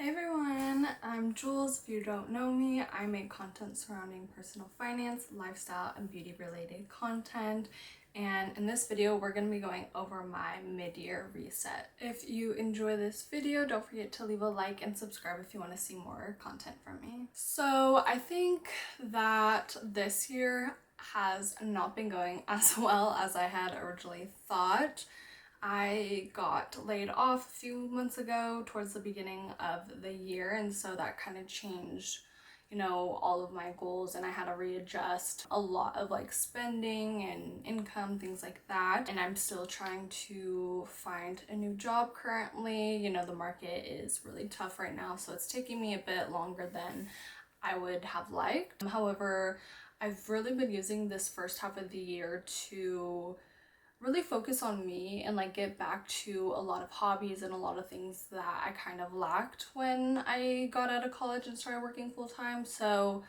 Hey everyone, I'm Jules. If you don't know me, I make content surrounding personal finance, lifestyle, and beauty related content. And in this video, we're going to be going over my mid-year reset. If you enjoy this video, don't forget to leave a like and subscribe if you want to see more content from me. So I think that this year has not been going as well as I had originally thought. I got laid off a few months ago towards the beginning of the year, and so that kind of changed, all of my goals, and I had to readjust a lot of like spending and income, things like that. And I'm still trying to find a new job currently. The market is really tough right now, so it's taking me a bit longer than I would have liked. However, I've really been using this first half of the year to really focus on me and like get back to a lot of hobbies and a lot of things that I kind of lacked when I got out of college and started working full time. So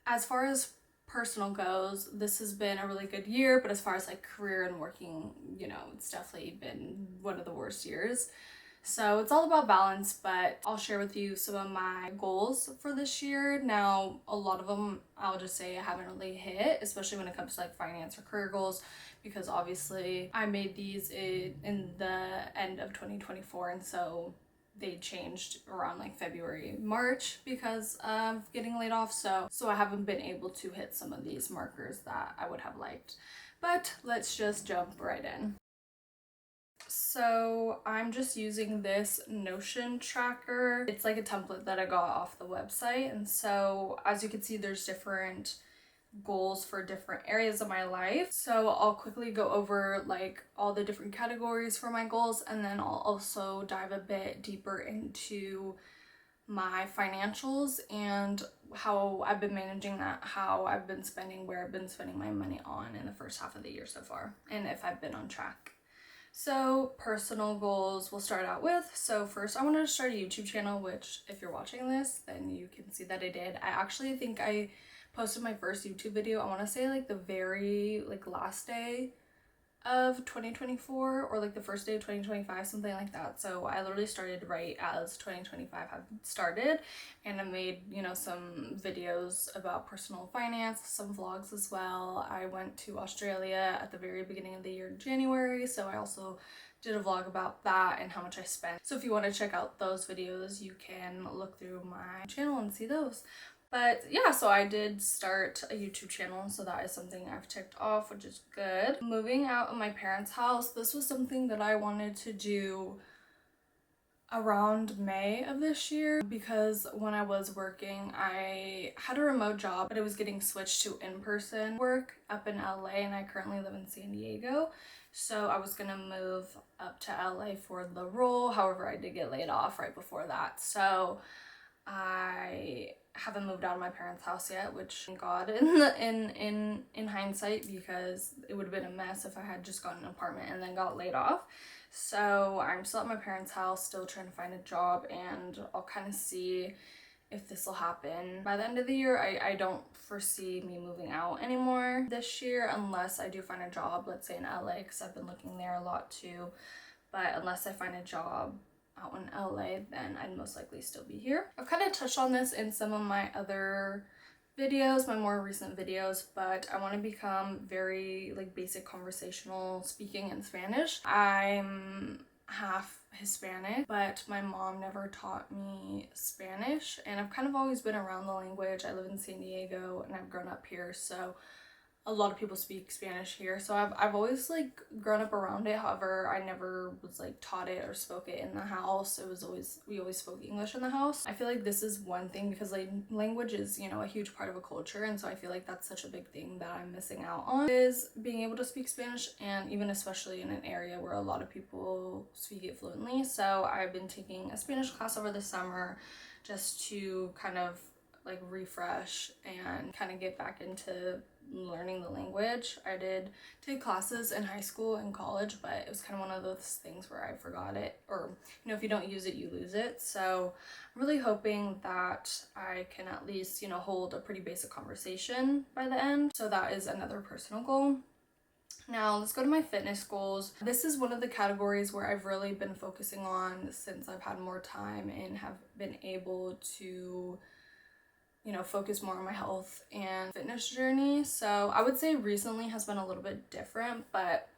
as far as personal goes, this has been a really good year, but as far as like career and working, it's definitely been one of the worst years. So it's all about balance, but I'll share with you some of my goals for this year. Now, a lot of them I'll just say I haven't really hit, especially when it comes to like finance or career goals, because obviously I made these in the end of 2024, and so they changed around like February, March because of getting laid off. So I haven't been able to hit some of these markers that I would have liked. But let's just jump right in. So I'm just using this Notion tracker. It's like a template that I got off the website. And so as you can see, there's different goals for different areas of my life. So I'll quickly go over like all the different categories for my goals, and then I'll also dive a bit deeper into my financials and how I've been managing that, how I've been spending, where I've been spending my money on in the first half of the year so far, and if I've been on track. So personal goals we'll start out with. So first I wanted to start a YouTube channel, which if you're watching this, then you can see that I did. I actually think I posted my first YouTube video, I want to say like the very last day of 2024 or like the first day of 2025, something like that. So I literally started right as 2025 had started, and I made some videos about personal finance, some vlogs as well. I went to Australia at the very beginning of the year in January, so I also did a vlog about that and how much I spent. So if you want to check out those videos, you can look through my channel and see those. But yeah, so I did start a YouTube channel, so that is something I've checked off, which is good. Moving out of my parents' house, this was something that I wanted to do around May of this year, because when I was working, I had a remote job, but it was getting switched to in-person work up in LA, and I currently live in San Diego. So I was gonna move up to LA for the role. However, I did get laid off right before that. So I haven't moved out of my parents' house yet, which thank God in hindsight, because it would have been a mess if I had just gotten an apartment and then got laid off. So I'm still at my parents' house, still trying to find a job, and I'll kind of see if this will happen by the end of the year. I don't foresee me moving out anymore this year unless I do find a job, let's say in LA, because I've been looking there a lot too. But unless I find a job out in LA, then I'd most likely still be here. I've kind of touched on this in some of my other videos, my more recent videos, but I want to become very basic conversational speaking in Spanish. I'm half Hispanic, but my mom never taught me Spanish, and I've kind of always been around the language. I live in San Diego and I've grown up here, so a lot of people speak Spanish here, so I've always grown up around it. However, I never was taught it or spoke it in the house. We always spoke English in the house. I feel like this is one thing, because language is a huge part of a culture, and so I feel like that's such a big thing that I'm missing out on, is being able to speak Spanish, and even especially in an area where a lot of people speak it fluently. So I've been taking a Spanish class over the summer just to kind of refresh and kind of get back into learning the language. I did take classes in high school and college, but it was kind of one of those things where I forgot it, or if you don't use it, you lose it. So I'm really hoping that I can at least hold a pretty basic conversation by the end. So that is another personal goal. Now let's go to my fitness goals. This is one of the categories where I've really been focusing on since I've had more time and have been able to, you know, focus more on my health and fitness journey. So I would say recently has been a little bit different, but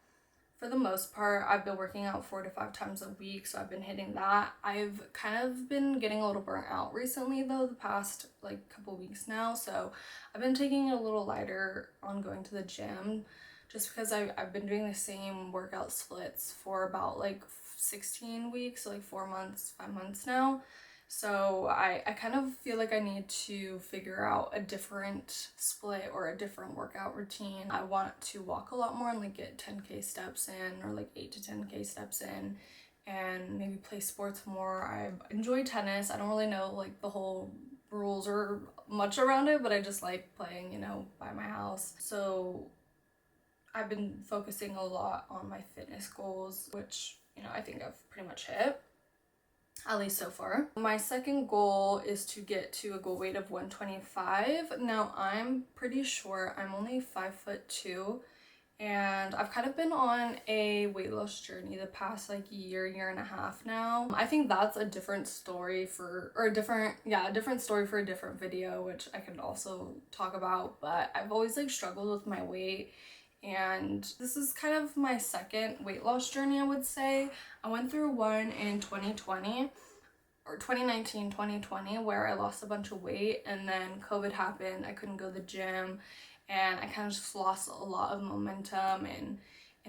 for the most part, I've been working out 4 to 5 times a week, so I've been hitting that. I've kind of been getting a little burnt out recently though, the past like couple weeks now, so I've been taking it a little lighter on going to the gym just because I've been doing the same workout splits for about like 16 weeks, so like 4 months, 5 months now. So I kind of feel like I need to figure out a different split or a different workout routine. I want to walk a lot more and like get 10K steps in, or like 8 to 10K steps in, and maybe play sports more. I enjoy tennis. I don't really know like the whole rules or much around it, but I just like playing, you know, by my house. So I've been focusing a lot on my fitness goals, which, you know, I think I've pretty much hit, at least so far. My second goal is to get to a goal weight of 125. Now I'm pretty short. I'm only 5'2", and I've kind of been on a weight loss journey the past like year and a half now. I think that's a different story for, or a different story for a different video, which I could also talk about, but I've always like struggled with my weight. And this is kind of my second weight loss journey, I would say. I went through one in 2020 or 2019, 2020, where I lost a bunch of weight, and then COVID happened. I couldn't go to the gym, and I kind of just lost a lot of momentum and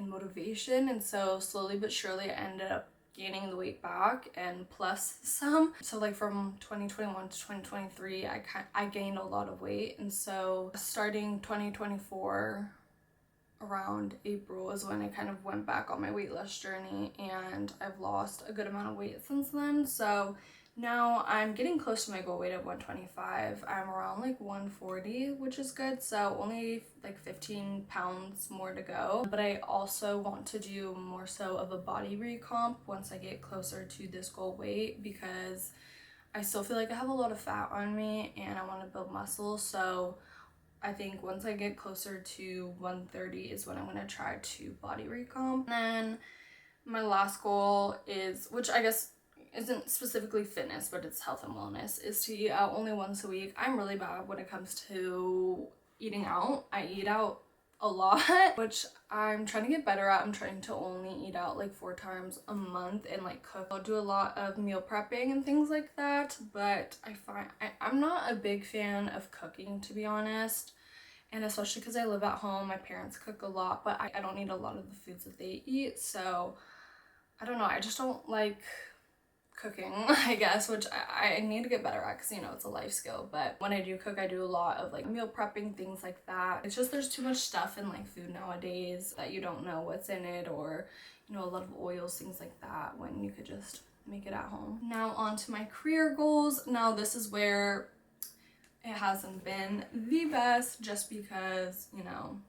motivation. And so slowly but surely I ended up gaining the weight back and plus some. So like from 2021 to 2023, I gained a lot of weight. And so starting 2024, around April is when I kind of went back on my weight loss journey, and I've lost a good amount of weight since then. So now I'm getting close to my goal weight of 125. I'm around like 140, which is good. So only like 15 pounds more to go. But I also want to do more so of a body recomp once I get closer to this goal weight, because I still feel like I have a lot of fat on me and I want to build muscle. So I think once I get closer to 130 is when I'm going to try to body recomp. And then my last goal is, which I guess isn't specifically fitness, but it's health and wellness, is to eat out only once a week. I'm really bad when it comes to eating out. I eat out a lot, which I'm trying to get better at. I'm trying to only eat out like 4 times a month and like cook. I'll do a lot of meal prepping and things like that, but I find I'm not a big fan of cooking, to be honest. And especially because I live at home, my parents cook a lot, but I don't eat a lot of the foods that they eat. So I don't know, I just don't like cooking, I guess, which I need to get better at, because, you know, it's a life skill. But when I do cook, I do a lot of like meal prepping, things like that. It's just there's too much stuff in like food nowadays that you don't know what's in it, or, you know, a lot of oils, things like that, when you could just make it at home. Now on to my career goals. Now this is where it hasn't been the best, just because, you know,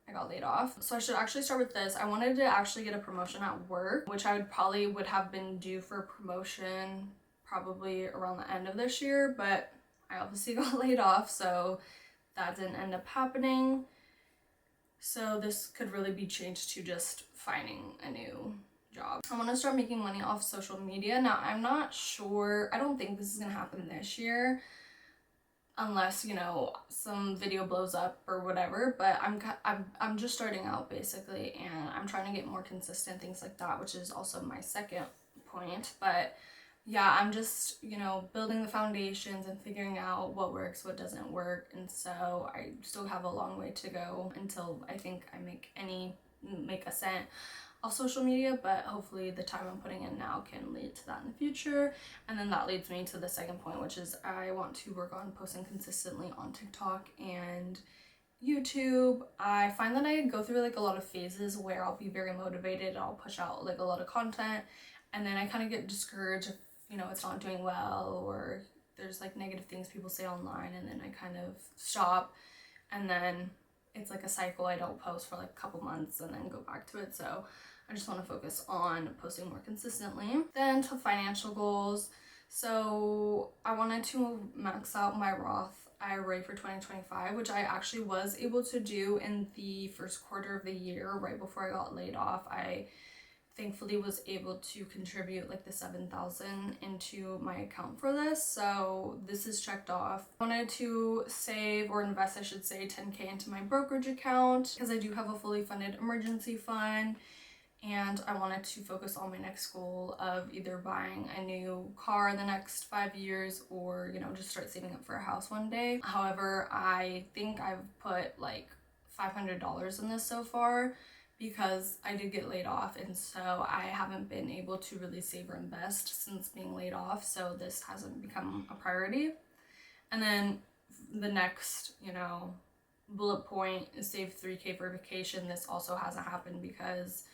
I got laid off. So I should actually start with this. I wanted to actually get a promotion at work, which I would have been due for promotion probably around the end of this year, but I obviously got laid off, so that didn't end up happening. So this could really be changed to just finding a new job. I want to start making money off social media. Now I'm not sure, I don't think this is gonna happen this year, unless, you know, some video blows up or whatever, but I'm just starting out basically, and I'm trying to get more consistent, things like that, which is also my second point. But yeah, I'm just, you know, building the foundations and figuring out what works, what doesn't work. And so I still have a long way to go until I think I make a cent off social media, but hopefully the time I'm putting in now can lead to that in the future. And then that leads me to the second point, which is I want to work on posting consistently on TikTok and YouTube. I find that I go through like a lot of phases where I'll be very motivated, I'll push out like a lot of content, and then I kind of get discouraged if, you know, it's not doing well, or there's like negative things people say online, and then I kind of stop, and then it's like a cycle. I don't post for like a couple months and then go back to it. So I just want to focus on posting more consistently. Then to financial goals. So I wanted to max out my Roth IRA for 2025, which I actually was able to do in the first quarter of the year right before I got laid off. I thankfully was able to contribute like the $7,000 into my account for this, so this is checked off. I wanted to save, or invest I should say, 10K into my brokerage account because I do have a fully funded emergency fund, and I wanted to focus on my next goal of either buying a new car in the next 5 years or, you know, just start saving up for a house one day. However, I think I've put like $500 in this so far because I did get laid off, and so I haven't been able to really save or invest since being laid off, so this hasn't become a priority. And then the next, you know, bullet point is save 3K for vacation. This also hasn't happened because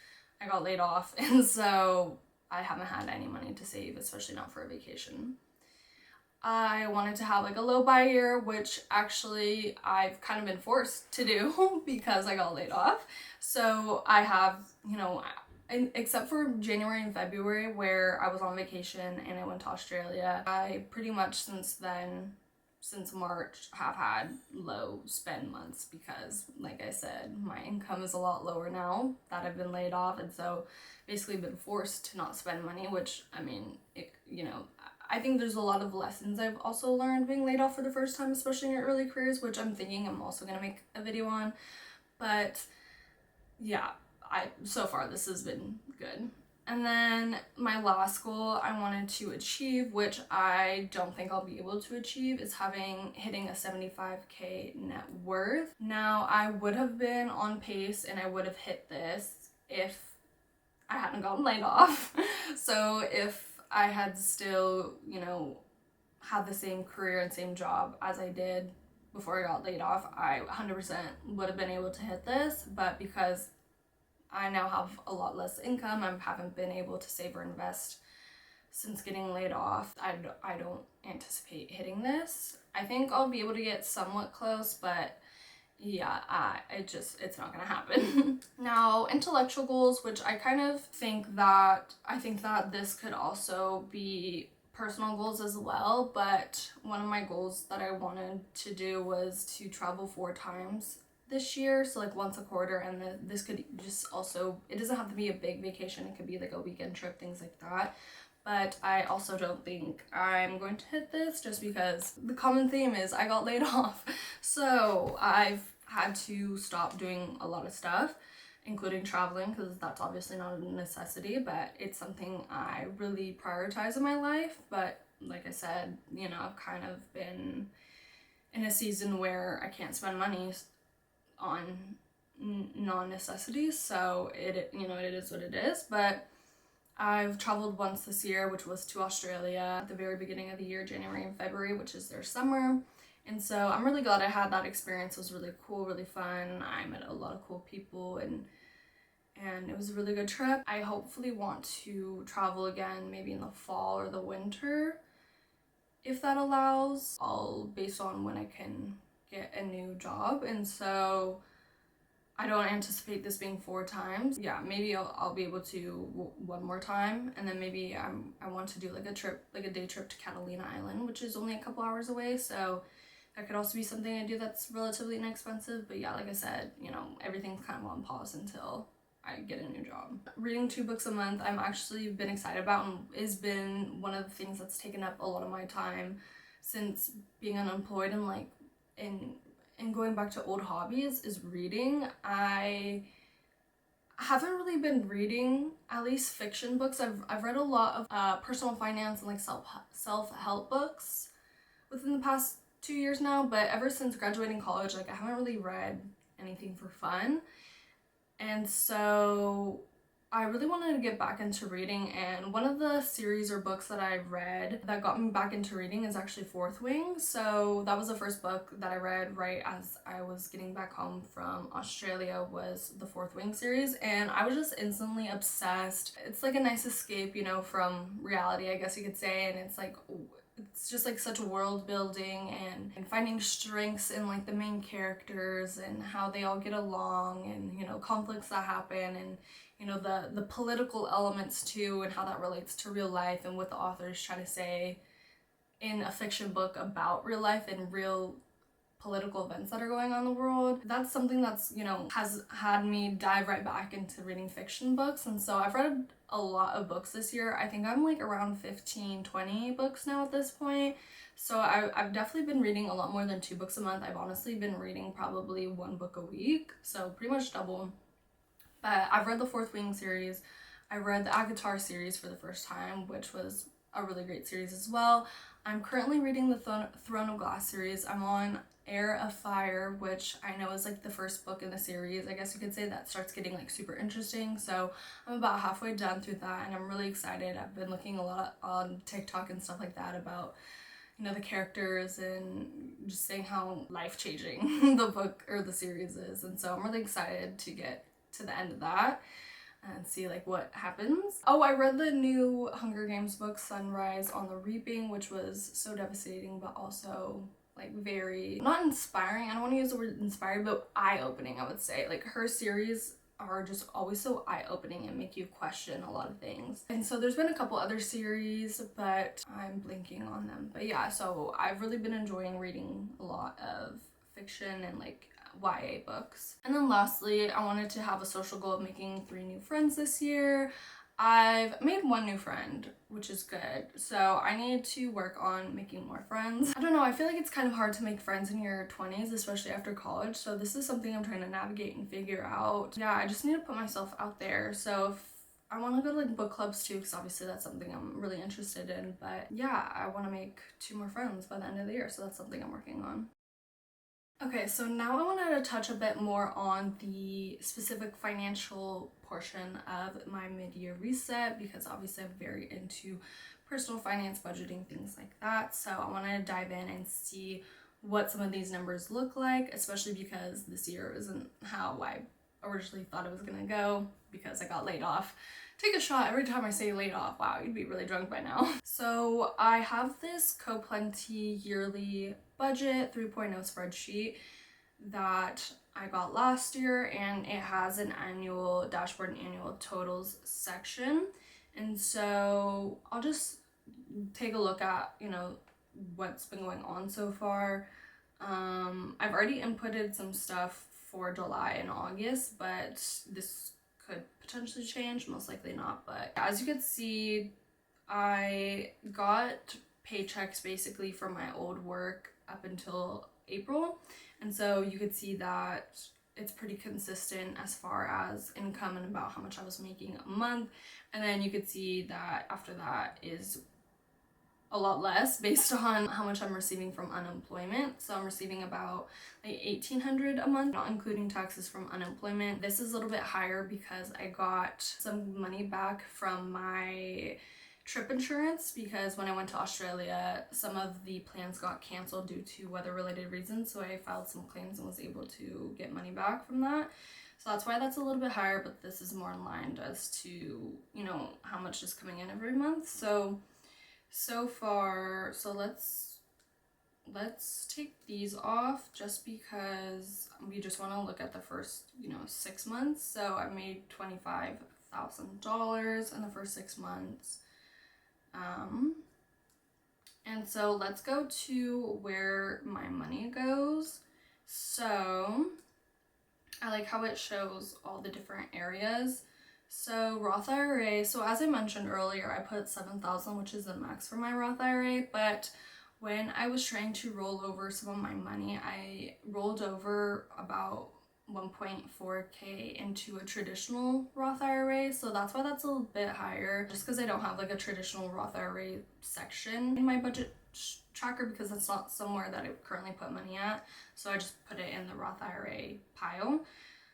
I got laid off, and so I haven't had any money to save, especially not for a vacation. I wanted to have like a low buy year, which actually I've kind of been forced to do because I got laid off. So I have, you know, except for January and February where I was on vacation and I went to Australia, I pretty much since then, since March, have had low spend months because, like I said, my income is a lot lower now that I've been laid off, and so basically been forced to not spend money, which, I mean, you know, I think there's a lot of lessons I've also learned being laid off for the first time, especially in your early careers, which I'm thinking I'm also gonna make a video on. But yeah, so far this has been good. And then my last goal I wanted to achieve, which I don't think I'll be able to achieve, is hitting a 75K net worth. Now, I would have been on pace and I would have hit this if I hadn't gotten laid off. So if I had still, you know, had the same career and same job as I did before I got laid off, I 100% would have been able to hit this, but because I now have a lot less income, I haven't been able to save or invest since getting laid off. I don't anticipate hitting this. I think I'll be able to get somewhat close, but yeah, it's not gonna happen. Now, intellectual goals, which I think that this could also be personal goals as well, but one of my goals that I wanted to do was to travel 4 times this year, so like once a quarter, and this could just also, it doesn't have to be a big vacation, it could be like a weekend trip, things like that. But I also don't think I'm going to hit this just because the common theme is I got laid off. So I've had to stop doing a lot of stuff, including traveling, because that's obviously not a necessity, but it's something I really prioritize in my life. But like I said, you know, I've kind of been in a season where I can't spend money on non-necessities, so it, you know, it is what it is. But I've traveled once this year, which was to Australia at the very beginning of the year, January and February, which is their summer. And so I'm really glad I had that experience. It was really cool, really fun. I met a lot of cool people, and it was a really good trip. I hopefully want to travel again, maybe in the fall or the winter, if that allows, all based on when I can get a new job. And so I don't anticipate this being 4 times. Yeah, maybe I'll be able to one more time, and then maybe I want to do like a trip, like a day trip to Catalina Island, which is only a couple hours away, so that could also be something I do that's relatively inexpensive. But yeah, like I said, you know, everything's kind of on pause until I get a new job. Reading 2 books a month, I'm actually been excited about, and has been one of the things that's taken up a lot of my time since being unemployed, and like and going back to old hobbies is reading. I haven't really been reading, at least fiction books. I've read a lot of personal finance and like self-help books within the past 2 years now, but ever since graduating college, like I haven't really read anything for fun. And so I really wanted to get back into reading, and one of the series or books that I read that got me back into reading is actually Fourth Wing. So that was the first book that I read right as I was getting back home from Australia, was the Fourth Wing series, and I was just instantly obsessed. It's like a nice escape, you know, from reality, I guess you could say, and it's just like such world building and finding strengths in like the main characters and how they all get along, and you know, conflicts that happen, and you know, the political elements too, and how that relates to real life, and what the author is trying to say in a fiction book about real life and real political events that are going on in the world. That's something that's, you know, has had me dive right back into reading fiction books. And so I've read a lot of books this year. I think I'm like around 15-20 books now at this point. So I've definitely been reading a lot more than 2 books a month. I've honestly been reading probably 1 book a week, so pretty much double. But I've read the Fourth Wing series. I read the Avatar series for the first time, which was a really great series as well. I'm currently reading the Throne of Glass series. I'm on Heir of Fire, which I know is like the first book in the series. I guess you could say that starts getting like super interesting. So I'm about halfway done through that, and I'm really excited. I've been looking a lot on TikTok and stuff like that about, you know, the characters and just saying how life-changing the book or the series is. And so I'm really excited to get to the end of that and see like what happens. Oh, I read the new Hunger Games book, Sunrise on the Reaping, which was so devastating, but also like very, not inspiring, I don't want to use the word inspired, but eye-opening, I would say. Like her series are just always so eye-opening and make you question a lot of things. And so there's been a couple other series, but I'm blanking on them. But yeah, so I've really been enjoying reading a lot of fiction and like YA books. And then lastly, I wanted to have a social goal of making 3 new friends this year. I've made 1 new friend, which is good. So I need to work on making more friends. I don't know, I feel like it's kind of hard to make friends in your 20s, especially after college. So this is something I'm trying to navigate and figure out. Yeah, I just need to put myself out there. So if I want to go to like book clubs too, because obviously that's something I'm really interested in. But yeah, I want to make 2 more friends by the end of the year. So that's something I'm working on. Okay, so now I wanted to touch a bit more on the specific financial portion of my mid-year reset, because obviously I'm very into personal finance, budgeting, things like that. So I wanted to dive in and see what some of these numbers look like, especially because this year isn't how I originally thought it was gonna go, because I got laid off. Take a shot every time I say laid off. Wow, you'd be really drunk by now. So I have this CoPlenty yearly budget 3.0 spreadsheet that I got last year, and it has an annual dashboard and annual totals section. And so I'll just take a look at, you know, what's been going on so far. I've already inputted some stuff for July and August, but this could potentially change, most likely not. But as you can see, I got paychecks basically from my old work up until April, and so you could see that it's pretty consistent as far as income and about how much I was making a month. And then you could see that after that is a lot less based on how much I'm receiving from unemployment. So I'm receiving about like $1,800 a month, not including taxes from unemployment. This is a little bit higher because I got some money back from my trip insurance, because when I went to Australia, some of the plans got canceled due to weather-related reasons. So I filed some claims and was able to get money back from that. So that's why that's a little bit higher, but this is more in line as to, you know, how much is coming in every month. So far, so let's take these off just because we just want to look at the first, you know, 6 months. So I made $25,000 in the first 6 months. And so let's go to where my money goes. So I like how it shows all the different areas. So Roth IRA, so as I mentioned earlier, I put $7,000, which is the max for my Roth IRA, but when I was trying to roll over some of my money, I rolled over about 1.4K into a traditional Roth IRA, so that's why that's a little bit higher, just because I don't have like a traditional Roth IRA section in my budget tracker, because that's not somewhere that I currently put money at, so I just put it in the Roth IRA pile.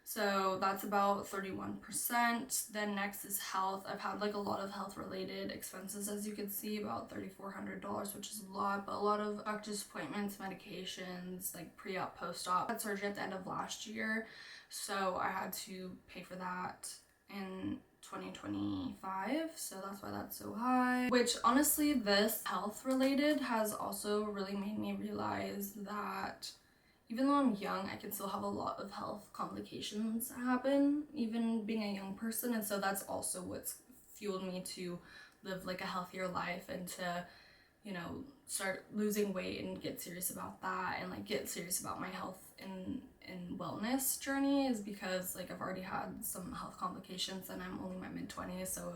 So that's about 31%. Then next is health. I've had like a lot of health related expenses, as you can see, about $3,400, which is a lot, but a lot of doctor's appointments, medications, like pre-op, post-op. I had surgery at the end of last year, so I had to pay for that in 2025, so that's why that's so high. Which honestly, this health related has also really made me realize that even though I'm young, I can still have a lot of health complications happen, even being a young person. And so that's also what's fueled me to live like a healthier life and to, start losing weight and get serious about that, and like get serious about my health and wellness journey, is because like I've already had some health complications and I'm only in my mid-20s. So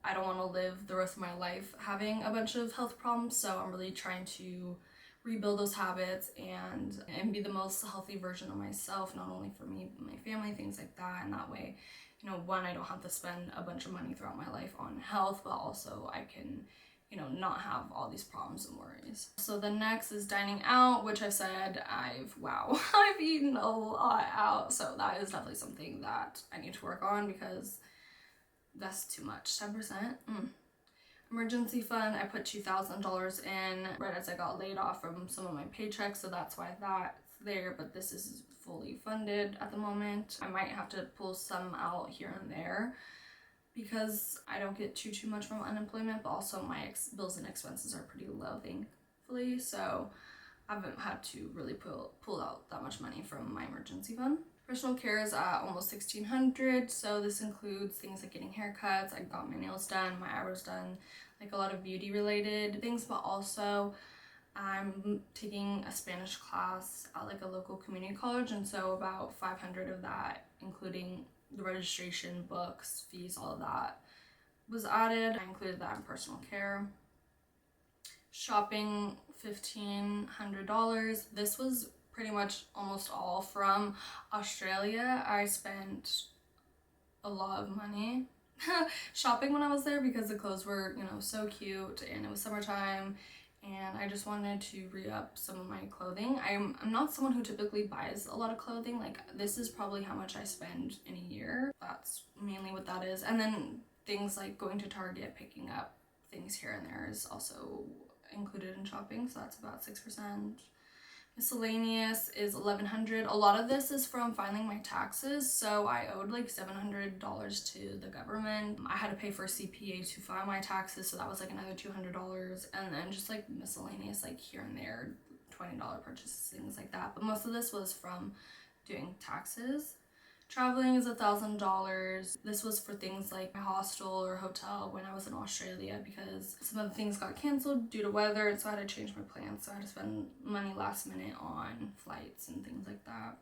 I don't want to live the rest of my life having a bunch of health problems. So I'm really trying to rebuild those habits and be the most healthy version of myself, not only for me but my family, things like that. And that way, one, I don't have to spend a bunch of money throughout my life on health, but also I can not have all these problems and worries. So the next is dining out, which I've said I've eaten a lot out. So that is definitely something that I need to work on, because that's too much. 10%. Emergency fund, I put $2,000 in right as I got laid off from some of my paychecks, so that's why that's there, but this is fully funded at the moment. I might have to pull some out here and there, because I don't get too much from unemployment, but also my bills and expenses are pretty low, thankfully, so I haven't had to really pull out that much money from my emergency fund. Personal care is at almost $1,600, so this includes things like getting haircuts. I got my nails done, my eyebrows done, like a lot of beauty related things, but also I'm taking a Spanish class at like a local community college, and so about 500 of that, including the registration, books, fees, all of that was added. I included that in personal care. Shopping, $1,500. This was pretty much almost all from Australia. I spent a lot of money shopping when I was there, because the clothes were, so cute, and it was summertime, and I just wanted to re-up some of my clothing. I'm not someone who typically buys a lot of clothing. Like, this is probably how much I spend in a year. That's mainly what that is. And then things like going to Target, picking up things here and there is also included in shopping, so that's about 6%. Miscellaneous is $1,100. A lot of this is from filing my taxes, so I owed like $700 to the government. I had to pay for a CPA to file my taxes, so that was like another $200, and then just like miscellaneous, like here and there, $20 purchases, things like that. But most of this was from doing taxes. Traveling is $1,000. This was for things like my hostel or hotel when I was in Australia, because some of the things got canceled due to weather, and so I had to change my plans, so I had to spend money last minute on flights and things like that.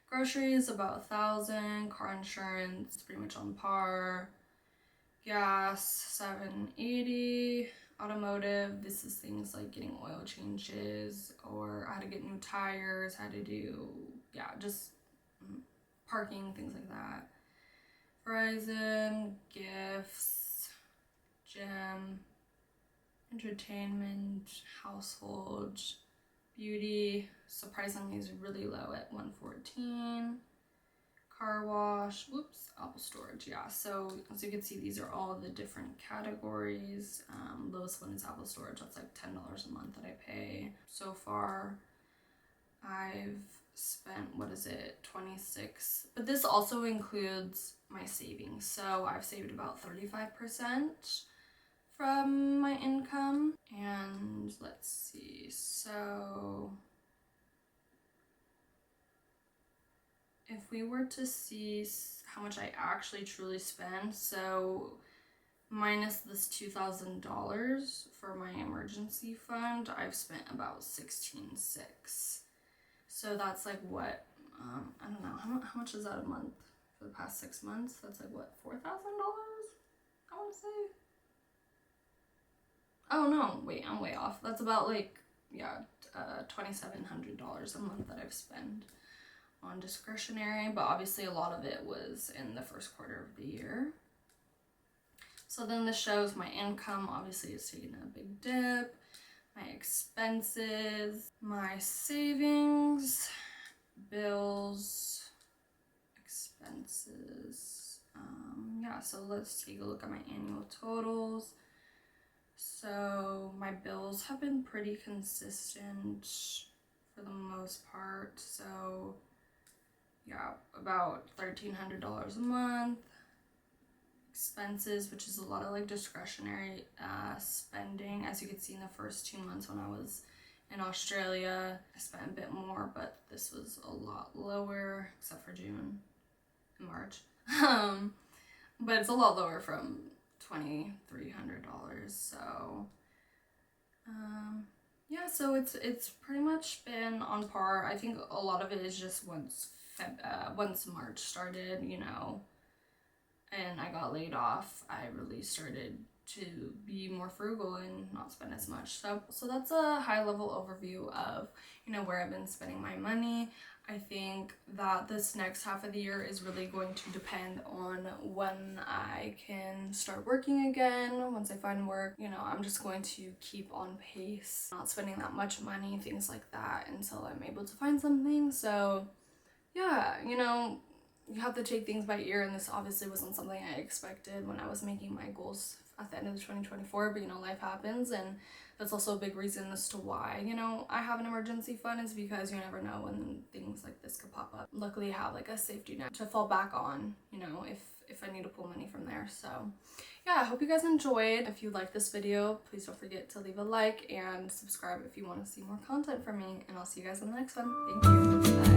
Groceries, about $1,000. Car insurance, pretty much on par. Gas, $780. Automotive, this is things like getting oil changes, or I had to get new tires, I had to do, just parking, things like that. Verizon, gifts, gym, entertainment, household, beauty, surprisingly is really low at $114. Car wash, Apple storage, so as you can see, these are all the different categories. Lowest one is Apple storage, that's like $10 a month that I pay. So far, I've spent, 26, but this also includes my savings, so I've saved about 35% from my income. And let's see, so if we were to see how much I actually truly spend, so minus this $2,000 for my emergency fund, I've spent about $16,600. So that's like what, I don't know, how much is that a month for the past 6 months? That's like what, $4,000, I want to say? Oh no, wait, I'm way off. That's about like, $2,700 a month that I've spent on discretionary, but obviously a lot of it was in the first quarter of the year. So then this shows my income, obviously it's taking a big dip. My expenses, my savings, bills, expenses. So let's take a look at my annual totals. So my bills have been pretty consistent for the most part. So about $1,300 a month. Expenses, which is a lot of like discretionary spending. As you can see, in the first 2 months when I was in Australia, I spent a bit more, but this was a lot lower, except for June and March. But it's a lot lower from $2,300. So so it's pretty much been on par. I think a lot of it is just once March started, you know, and I got laid off, I really started to be more frugal and not spend as much. So that's a high level overview of, you know, where I've been spending my money. I think that this next half of the year is really going to depend on when I can start working again. Once I find work, you know, I'm just going to keep on pace, not spending that much money, things like that, until I'm able to find something. So yeah, you know, you have to take things by ear, and this obviously wasn't something I expected when I was making my goals at the end of 2024, but you know, life happens, and that's also a big reason as to why, you know, I have an emergency fund, is because you never know when things like this could pop up. Luckily, I have like a safety net to fall back on, you know, if I need to pull money from there. So yeah, I hope you guys enjoyed. If you liked this video, please don't forget to leave a like and subscribe if you want to see more content from me, and I'll see you guys in the next one. Thank you. Bye.